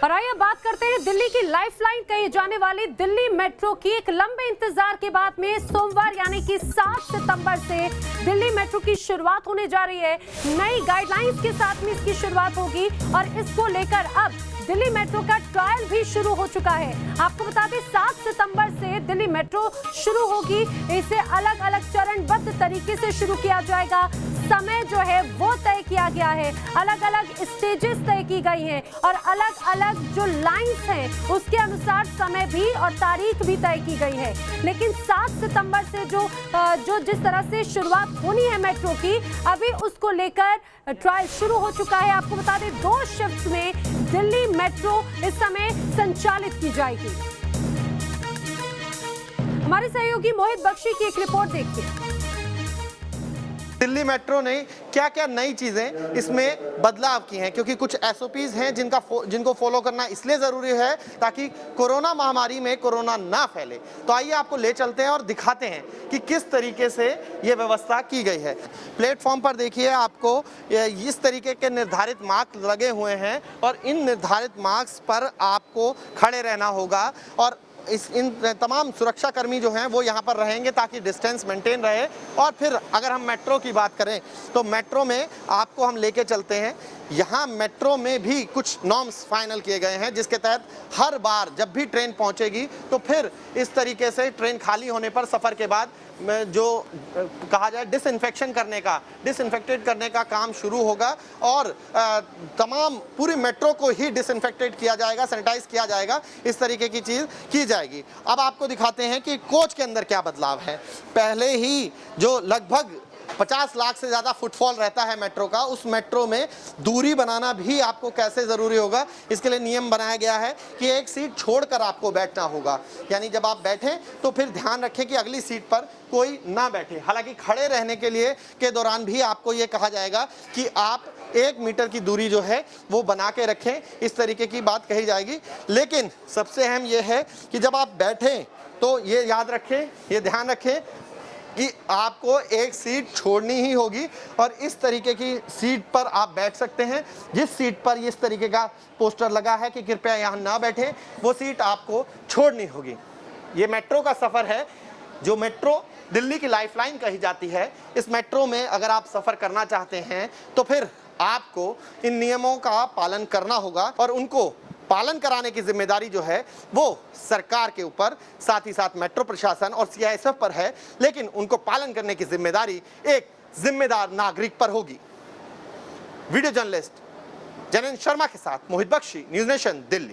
और आइए बात करते हैं दिल्ली की लाइफलाइन कही जाने वाली दिल्ली मेट्रो की। एक लंबे इंतजार के बाद में सोमवार यानी कि 7 सितंबर से दिल्ली मेट्रो की शुरुआत होने जा रही है। नई गाइडलाइंस के साथ में इसकी शुरुआत होगी और इसको लेकर अब दिल्ली मेट्रो का ट्रायल भी शुरू हो चुका है। आपको बता दें 7 सितंबर से दिल्ली मेट्रो शुरू होगी। इसे अलग अलग चरणबद्ध तरीके से शुरू किया जाएगा। समय जो है वो तय किया गया है, अलग अलग स्टेजेस तय की गई हैं और अलग अलग जो लाइंस हैं उसके अनुसार समय भी और तारीख भी तय की गई है। लेकिन 7 सितंबर से जो जिस तरह से शुरुआत होनी है मेट्रो की, अभी उसको लेकर ट्रायल शुरू हो चुका है। आपको बता दें 2 शिफ्ट्स में दिल्ली मेट्रो इस समय संचालित की जाएगी। हमारे सहयोगी मोहित बख्शी की एक रिपोर्ट देखिए। दिल्ली मेट्रो ने क्या क्या नई चीजें इसमें बदलाव की हैं, क्योंकि कुछ एसओपीज हैं जिनको फॉलो करना इसलिए जरूरी है ताकि कोरोना महामारी में कोरोना ना फैले। तो आइए आपको ले चलते हैं और दिखाते हैं कि किस तरीके से ये व्यवस्था की गई है। प्लेटफॉर्म पर देखिए आपको इस तरीके के निर्धारित मार्क लगे हुए हैं और इन निर्धारित मार्क्स पर आपको खड़े रहना होगा और इन तमाम सुरक्षाकर्मी जो हैं वो यहाँ पर रहेंगे ताकि डिस्टेंस मेंटेन रहे। और फिर अगर हम मेट्रो की बात करें तो मेट्रो में आपको हम लेके चलते हैं। यहाँ मेट्रो में भी कुछ नॉर्म्स फाइनल किए गए हैं जिसके तहत हर बार जब भी ट्रेन पहुँचेगी तो फिर इस तरीके से ट्रेन खाली होने पर सफ़र के बाद जो कहा जाए डिसइंफेक्टेड करने का काम शुरू होगा और तमाम पूरी मेट्रो को ही डिसइंफेक्टेड किया जाएगा, सैनिटाइज किया जाएगा। इस तरीके की चीज़ की जाएगी। अब आपको दिखाते हैं कि कोच के अंदर क्या बदलाव है। पहले ही जो लगभग 50 लाख से ज़्यादा फुटफॉल रहता है मेट्रो का, उस मेट्रो में दूरी बनाना भी आपको कैसे ज़रूरी होगा, इसके लिए नियम बनाया गया है कि एक सीट छोड़कर आपको बैठना होगा। यानी जब आप बैठें तो फिर ध्यान रखें कि अगली सीट पर कोई ना बैठे। हालांकि खड़े रहने के लिए के दौरान भी आपको ये कहा जाएगा कि आप 1 मीटर की दूरी जो है वो बना के रखें, इस तरीके की बात कही जाएगी। लेकिन सबसे अहम ये है कि जब आप बैठें तो ये याद रखें, ये ध्यान रखें कि आपको एक सीट छोड़नी ही होगी और इस तरीके की सीट पर आप बैठ सकते हैं। जिस सीट पर इस तरीके का पोस्टर लगा है कि कृपया यहाँ ना बैठें, वो सीट आपको छोड़नी होगी। ये मेट्रो का सफ़र है, जो मेट्रो दिल्ली की लाइफलाइन कही जाती है। इस मेट्रो में अगर आप सफ़र करना चाहते हैं तो फिर आपको इन नियमों का पालन करना होगा और उनको पालन कराने की जिम्मेदारी जो है वो सरकार के ऊपर, साथ ही साथ मेट्रो प्रशासन और सीआईएसएफ पर है। लेकिन उनको पालन करने की जिम्मेदारी एक जिम्मेदार नागरिक पर होगी। वीडियो जर्नलिस्ट जनन शर्मा के साथ मोहित बख्शी, न्यूज़ नेशन, दिल्ली।